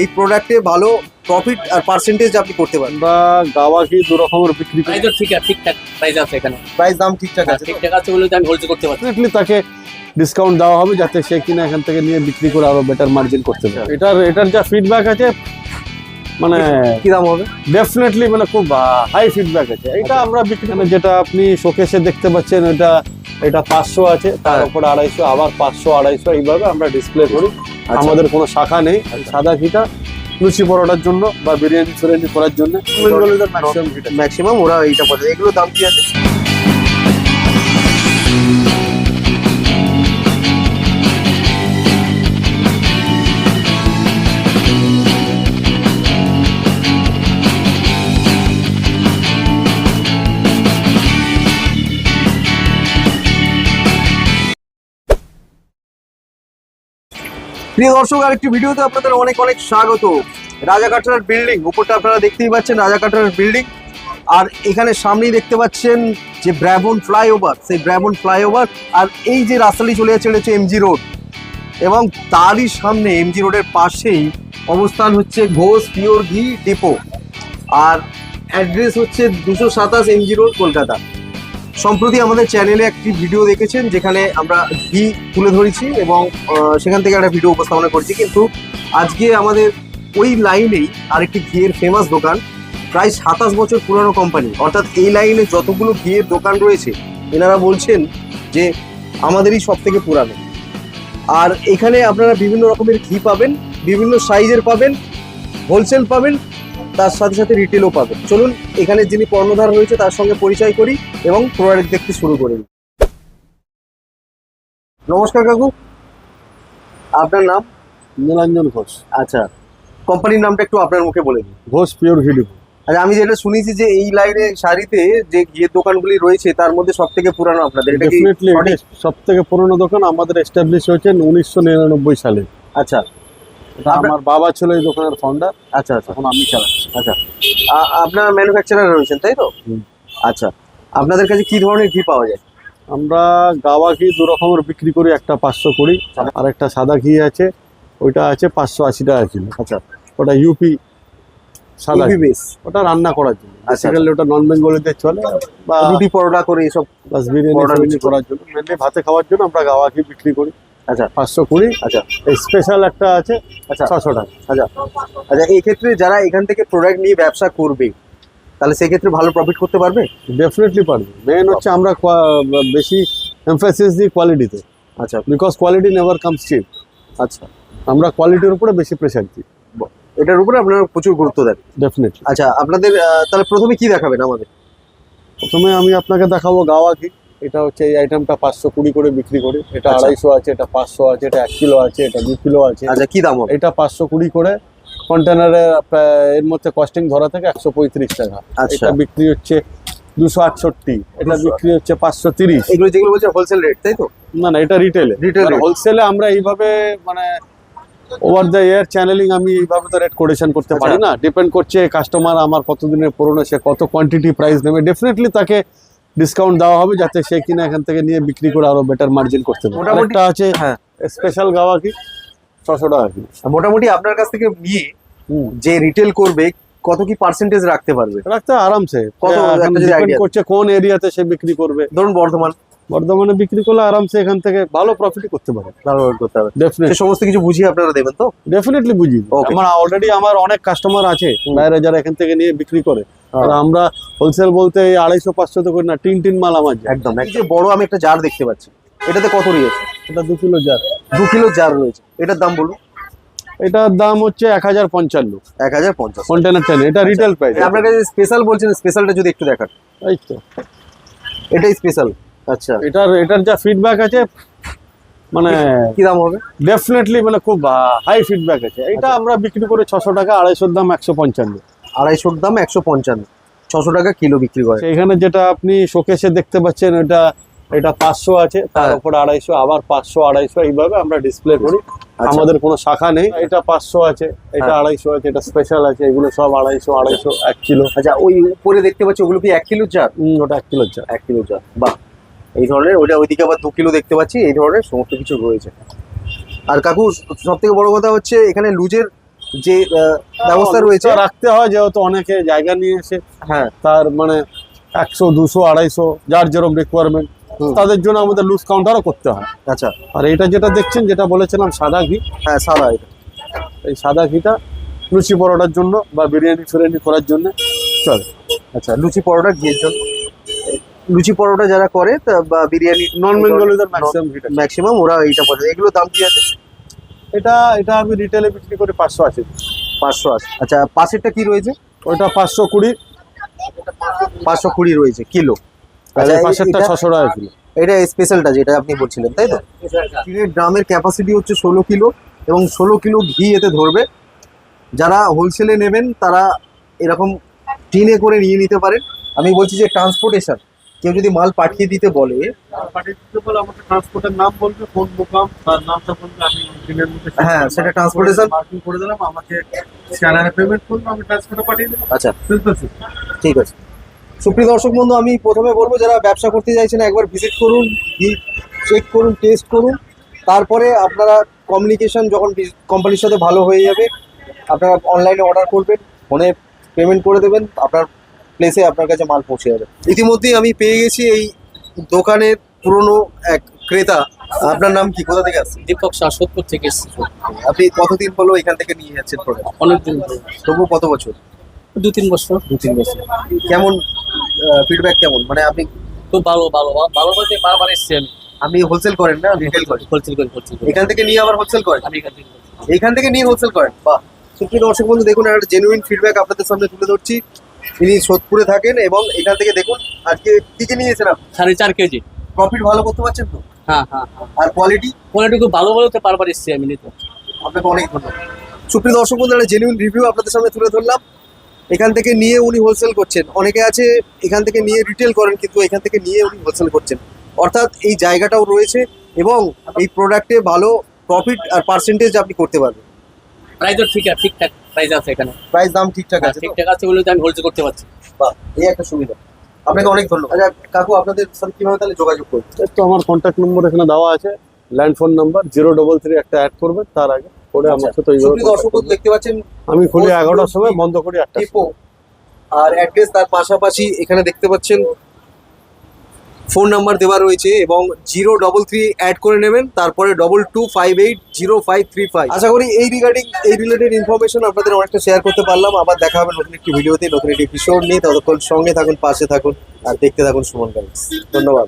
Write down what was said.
এই প্রোডাক্টে ভালো প্রফিট আর পার্সেন্টেজ আপনি করতে পারেন। আমরা গাওয়া ঘি দু রকমের বিক্রি করি। প্রাইসও ঠিকঠাক প্রাইস আছে এখানে, প্রাইস দাম ঠিকঠাক আছে তো? ঠিকঠাক আছে বলে তো আমি হোলসেল করতে পারছি। ডেফিনেটলি তাকে ডিসকাউন্ট দেওয়া হবে যাতে সে কিনা এখান থেকে নিয়ে বিক্রি করে আরো বেটার মার্জিন করতে পারে। এটার যা ফিডব্যাক আছে মানে কি দাম হবে? ডেফিনেটলি মানে খুব হাই ফিডব্যাক আছে। এটা আমরা বিক্রি মানে যেটা আপনি শোকেসে দেখতে পাচ্ছেন এটা 500 আছে, তার উপর 250, আবার 500 250 এইভাবে আমরা ডিসপ্লে করি। আমাদের কোনো শাখা নেই। সাদা ঘিটা লুচি পরোটার জন্য বা বিরিয়ানি ফিরিয়ানি করার জন্য ম্যাক্সিমাম ওরা এইটা বলে। এগুলো দাম কি আছে? প্রিয় দর্শক, আরেকটি ভিডিওতে আপনাদের অনেক অনেক স্বাগত। রাজা কাটরার বিল্ডিং, উপরটা আপনারা দেখতেই পাচ্ছেন রাজা কাটরার বিল্ডিং। আর এখানে সামনেই দেখতে পাচ্ছেন যে ব্রাভন ফ্লাইওভার, সেই ব্রাভন ফ্লাইওভার। আর এই যে রাস্তাটি চলে যাচ্ছে এমজি রোড, এবং তারই সামনে এমজি রোডের পাশেই অবস্থান হচ্ছে ঘোষ পিওর ঘি ডিপো। আর অ্যাড্রেস হচ্ছে 227 এমজি রোড, কলকাতা। সম্প্রতি আমাদের চ্যানেলে একটি ভিডিও দেখেছেন যেখানে আমরা ঘি তুলে ধরেছি এবং সেখান থেকে একটা ভিডিও উপস্থাপনা করছি। কিন্তু আজকে আমাদের ওই লাইনেই আরেকটি ঘিয়ের ফেমাস দোকান, প্রায় 27 বছর পুরনো কোম্পানি। অর্থাৎ এই লাইনে যতগুলো ঘিয়ের দোকান রয়েছে এনারা বলছেন যে আমাদেরই সব থেকে পুরানো। আর এখানে আপনারা বিভিন্ন রকমের ঘি পাবেন, বিভিন্ন সাইজের পাবেন, হোলসেল পাবেন, তার সাথে সাথে রিটেলও পাবেন। চলুন এখানে যিনি কর্ণধার রয়েছে তার সঙ্গে পরিচয় করি এবং প্রোডাক্ট দেখতে শুরু করি। নমস্কার কাকু, আপনার নাম? নীলাঞ্জন ঘোষ। আচ্ছা, কোম্পানির নামটা একটু আপনার মুখে বলে দিন। ঘোষ পিওর ঘি ডিপো। আচ্ছা, আমি যেটা শুনেছি যে এই লাইনে সারিতে যে ঘিয়ের দোকানগুলি রয়েছে তার মধ্যে সব থেকে পুরানো আপনাদের, এটা কি ডেফিনেটলি সঠিক? সব থেকে পুরনো দোকান। আমাদের এস্টাবলিশ হয়েছে 1999 সালে। আচ্ছা আমার বাবা ছিল এই দোকানের ফাউন্ডার, আচ্ছা আচ্ছা এখন আমি চালাচ্ছি। আচ্ছা, আপনার ম্যানুফ্যাকচারার রয়েছেন তাই তো? আচ্ছা, আপনাদের কাছে কি ধরনের ঘি পাওয়া যায়? আমরা গাওয়া ঘি দু রকমের বিক্রি করি, একটা 500 কুড়ি আর একটা সাদা ঘি আছে, ওইটা আছে 580 টাকা কিলো। আচ্ছা, ওটা ইউপি সাদা ঘি। বেস ওটা রান্না করার জন্য, আচ্ছা। বেসিক্যালি ওটা নন বেঙ্গলিতে চলে বা রুটি পরোটা করে এসব। প্লাস বিরিয়ানি পরোটা ফিরিয়ানি বিক্রি করার জন্য, মেনলি ভাতে খাওয়ার জন্য আমরা গাওয়া ঘি বিক্রি করি। আচ্ছা 520। আচ্ছা এই স্পেশাল একটা আছে আচ্ছা 600 টাকা। আচ্ছা আচ্ছা, এই ক্ষেত্রে যারা এখান থেকে প্রোডাক্ট নিয়ে ব্যবসা করবে তাহলে সেক্ষেত্রে ভালো প্রফিট করতে পারবে? ডেফিনেটলি পারবে। মেন হচ্ছে আমরা বেশি এমফাসিস দিই কোয়ালিটিতে, আচ্ছা because quality never comes cheap. আচ্ছা, আমরা কোয়ালিটির উপরে বেশি প্রেশার দিই, এটার উপরে আপনারা প্রচুর গুরুত্ব দেন। ডেফিনেটলি। আচ্ছা, আপনাদের তাহলে প্রথমে কি দেখাবেন আমাদের? প্রথমে আমি আপনাকে দেখাবো গাওয়া ঘি। এটা হচ্ছে এই আইটেমটা 520 করে বিক্রি করি। এটা আচ্ছা। 250 আছে, এটা 500 আছে, এটা 1 কিলো আছে, এটা 2 কিলো আছে। আচ্ছা, কি দাম হবে? এটা 520 করে কন্টেনারে, এর মধ্যে কস্টিং ধরা থাকে 135 টাকা। আচ্ছা। এটা বিক্রি হচ্ছে 268, এটা 200 বিক্রি হচ্ছে 530। এগুলো যেগুলো বলছে হোলসেল রেট তাই তো? না না, এটা রিটেলে। Retail rate। হোলসেলে আমরা এইভাবে মানে ওভার দ্য ইয়ার চ্যানেলিং আমি এইভাবে তো রেট কোটেশন করতে আচ্ছা। পারি না। ডিপেন্ড করছে কাস্টমার আমার কতদিনের পুরনো, সে কত কোয়ান্টিটি প্রাইস নেবে। ডেফিনেটলি তাকে ডিসকাউন্ট দেওয়া হবে যাতে সে কিনা এখান থেকে নিয়ে বিক্রি করে আরো বেটার মার্জিন করতে পারে। মোটামুটি- একটা আছে হ্যাঁ, স্পেশাল গাওয়া ঘি 600 টাকা কিলো। মোটামুটি আপনার কাছ থেকে নিয়ে যে রিটেল করবে কত কি পার্সেন্টেজ রাখতে পারবে? রাখতে আরামসে। কত একটা যদি ডিপেন্ড idea? করছে কোন এরিয়াতে সে বিক্রি করবে। ধরুন বর্ধমানে বিক্রি করলে আরামসে এখান থেকে ভালো প্রফিট করতে পারে। ভালো করতে হবে, ডেফিনেটলি সে সমস্ত কিছু বুঝিয়ে আপনারা দেবেন তো? ডেফিনেটলি বুঝি। Okay. আমার অনেক কাস্টমার আছে বাইরে যারা এখান থেকে নিয়ে বিক্রি করে। আর আমরা হোলসেল বলতে 250-500 তো করি না, টিন মাল আমার যায়। একদম। এই যে বড় আমি একটা জার দেখতে পাচ্ছি, এটাতে কত রয়েছে? এটা 2 কিলো জার। 2 কিলো জার রয়েছে, এটার দাম বলুন। এটার দাম হচ্ছে 1055 1050। কন্টেনার 10। এটা রিটেল প্রাইস। আপনার কাছে স্পেশাল বলছেন, স্পেশালটা যদি একটু দেখান। এই তো এটাই স্পেশাল। আচ্ছা, এটার যা ফিডব্যাক আছে মানে কি দাম হবে? ডেফিনেটলি মানে খুব হাই ফিডব্যাক আছে। এটা আচ্ছা। আমরা বিক্রি করে 600 টাকা, 250 দাম 155। 250 দাম 155, 600 টাকা কিলো বিক্রি করে। এখানে যেটা আপনি শোকেসে দেখতে পাচ্ছেন এটা 500 আছে, তার হ্যাঁ। উপর 250, আবার 500 250 এইভাবে আমরা ডিসপ্লে করি। আচ্ছা। আমাদের কোনো শাখা নেই। এটা 500 আছে, এটা হ্যাঁ। 250 আছে, এটা স্পেশাল আছে। এগুলো সব 250 1 কিলো। আচ্ছা, ওই উপরে দেখতে পাচ্ছি ওগুলো কি 1 কিলো জার? ওটা 1 কিলো চা। 1 কিলো জার, বাহ। এই ধরনের, ওইটা ওইদিকে আবার 2 কিলো দেখতে পাচ্ছি, এই ধরনের সমস্ত কিছু রয়েছে। আর কাকু, সব থেকে বড় কথা হচ্ছে এখানে লুজের যে ব্যবস্থা রয়েছে, রাখতে হয়, যেহেতু অনেকে জায়গা নিয়ে এসে হ্যাঁ তার মানে 100, 200, 250 যার যেরকম রিকোয়ারমেন্ট, তাদের জন্য আমাদের লুজ কাউন্টারও করতে হয়। আচ্ছা, আর এটা যেটা দেখছেন, যেটা বলেছিলাম সাদা ঘি, হ্যাঁ সাদা এটা। এই সাদা ঘিটা লুচি পরোটার জন্য বা বিরিয়ানি ফিরিয়ানি করার জন্য চলে। আচ্ছা, লুচি পরোটা ঘিয়ের জন্য। লুচি পরোটা যারা করে বা বিরিয়ানি নন বেঙ্গলিদের ম্যাক্সিমাম ঘিটা। ম্যাক্সিমাম ওরা এইটা পছন্দ। এগুলো দাম কি আছে? এটা এটা আমি রিটেলে বিক্রি করি 580। 500 আছে। আচ্ছা, পাশেরটা কি রয়েছে? ওইটা 520। 520 রয়েছে কিলো। আর আচ্ছা, এই পাশেরটা এটা- 600 টাকা কিলো। এটা স্পেশালটা যেটা আপনি বলছিলেন, তাই তো? চিড়ের ড্রামের ক্যাপাসিটি হচ্ছে 16 কিলো এবং 16 কিলো ঘি এতে ধরবে। যারা হোলসেলে নেবেন তারা এরকম টিনে করে নিয়ে নিতে পারেন। আমি বলছি যে ট্রান্সপোর্টেশন, কেউ যদি মাল পাঠিয়ে দিতে বলে, আমাকে ট্রান্সপোর্টের নাম বলবে, কোন দোকান, তার নামটা বলবে, আমি দিনের মধ্যে হ্যাঁ সেটা ট্রান্সপোর্টেশন। মার্কিং করে দিলাম, আমাকে স্ক্যানারে পেমেন্ট করবো, আমি ট্রান্সপোর্টে পাঠিয়ে দেবো। আচ্ছা সিম্পল। ঠিক আছে। সুপ্রিয় দর্শক বন্ধু, আমি প্রথমে বলবো যারা ব্যবসা করতে চাইছেন একবার ভিজিট করুন, চেক করুন, টেস্ট করুন, তারপরে আপনারা কমিউনিকেশন যখন কোম্পানির সাথে ভালো হয়ে যাবে, আপনারা অনলাইনে অর্ডার করবেন, ফোনে পেমেন্ট করে দেবেন, আপনার প্লেসে আপনার কাছে মাল পৌঁছে যাবে। ইতিমধ্যেই আমি পেয়ে গেছি এই দোকানের পুরনো এক ক্রেতা। আপনার নাম কি, কোথা থেকে আসছেন? দীপক শাশ্বতপুর থেকে এসেছি। আপনি কতদিন হলো এখান থেকে নিয়ে যাচ্ছেন প্রোডাক্ট? অনেকদিন ধরে। তবু কত বছর? 2-3 বছর। 2-3 বছর। কেমন ফিডব্যাক কেমন? মানে আপনি খুব ভালো ভালো ভালো বলতে বারবার এসেছি আমি। আপনি হোলসেল করেন না রিটেল করেন? হোলসেল করি। এখান থেকে নিয়ে আবার হোলসেল করেন? আমি এখান থেকে বলছি। এখান থেকে নিয়ে হোলসেল করেন? বাহ। সুপ্রিয় দর্শক বন্ধু, দেখুন একটা জেনুইন ফিডব্যাক আপনাদের সামনে তুলে ধরছি। তিনি সোদপুরে থাকেন এবং এখান থেকে দেখুন আজকে কি কি নিয়েছেন আপনি। 4.5 কেজি। প্রফিট ভালো করতে পারছেন তো? হ্যাঁ। আর কোয়ালিটি? কোয়ালিটি খুব ভালো বলতে বারবার এসেছি আমি নিতে। আপনাকে অনেক ধন্যবাদ। সুপ্রিয় দর্শক বন্ধু, একটা জেনুইন রিভিউ আপনাদের সামনে তুলে ধরলাম। এখান থেকে নিয়ে উনি হোলসেল করছেন। অনেকে আছে এখান থেকে নিয়ে রিটেল করেন, কিন্তু এখান থেকে নিয়ে উনি হোলসেল করছেন। অর্থাৎ এই জায়গাটাও রয়েছে এবং এই প্রোডাক্টে ভালো প্রফিট আর পার্সেন্টেজ আপনি করতে পারবেন। প্রাইসও ঠিকঠাক প্রাইস আছে এখানে। প্রাইস দাম ঠিকঠাক আছে তো? ঠিকঠাক আছে বলে তো আমি হোলসেল করতে পারছি। বাহ, এই একটা সুবিধা। আপনাকে অনেক ধন্যবাদ। আচ্ছা কাকু, আপনাদের সাথে কিভাবে তাহলে যোগাযোগ করবেন? এই তো আমার কন্ট্যাক্ট নম্বর এখানে দেওয়া আছে, ল্যান্ড ফোন নাম্বার 033 একটা অ্যাড করবেন, তার আগে করে আমার সাথে ওইভাবে সুপ্রিয় দর্শক বন্ধু, দেখতে পাচ্ছেন আমি খুলি 11টার সময়, বন্ধ করি 1টা। ডিপো আর অ্যাড্রেস, তার পাশাপাশি এখানে দেখতে পাচ্ছেন ফোন নাম্বার দেওয়া রয়েছে এবং 033 অ্যাড করে নেবেন, তারপরে 22580535। আশা করি এই রিলেটেড ইনফরমেশন আপনাদের অনেকটা শেয়ার করতে পারলাম। আবার দেখা হবে নতুন একটি ভিডিওতে, নতুন একটি এপিসোড নিয়ে। ততক্ষণ সঙ্গে থাকুন, পাশে থাকুন আর দেখতে থাকুন সুমন গাইডস। ধন্যবাদ।